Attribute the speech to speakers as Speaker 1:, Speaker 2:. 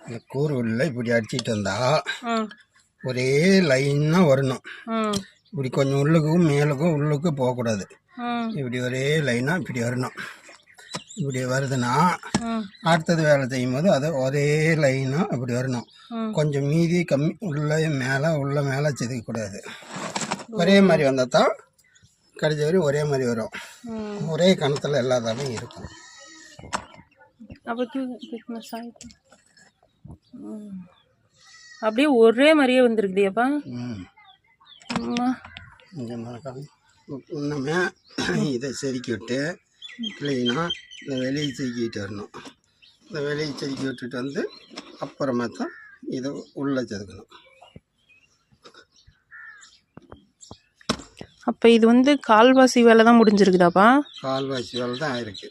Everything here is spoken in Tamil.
Speaker 1: இந்த கூறு உள்ள இப்படி அடிச்சிட்டு வந்தா ஒரே லைனாக வரணும். இப்படி கொஞ்சம் உள்ளுக்கும் மேலுக்கும் உள்ளுக்கும் போகக்கூடாது. இப்படி ஒரே லைனாக இப்படி வரணும். இப்படி வருதுன்னா அடுத்தது வேலை செய்யும் போது அது ஒரே லைனாக இப்படி வரணும். கொஞ்சம் மீதி கம்மி உள்ள மேலே செதுக்கக்கூடாது. ஒரே மாதிரி வந்தால் தான் கடைசி வரையும் ஒரே மாதிரி வரும். ஒரே கணத்தில் எல்லா தாலும் இருக்கும்.
Speaker 2: அப்படியே ஒரே மாதிரியே வந்துருக்குதியாப்பா.
Speaker 1: இந்த மரக்காமி இன்னுமே இதை செதுக்கி விட்டு இல்லைன்னா இந்த வெளியே செதுக்கிட்டு வரணும். இந்த வெளியே செதுக்கி விட்டுட்டு வந்து அப்புறமா தான் இதை உள்ளே செதுக்கணும்.
Speaker 2: அப்போ இது கால்வாசி வேலை தான் முடிஞ்சிருக்குதாப்பா?
Speaker 1: கால்வாசி வேலை தான் ஆயிருக்கு.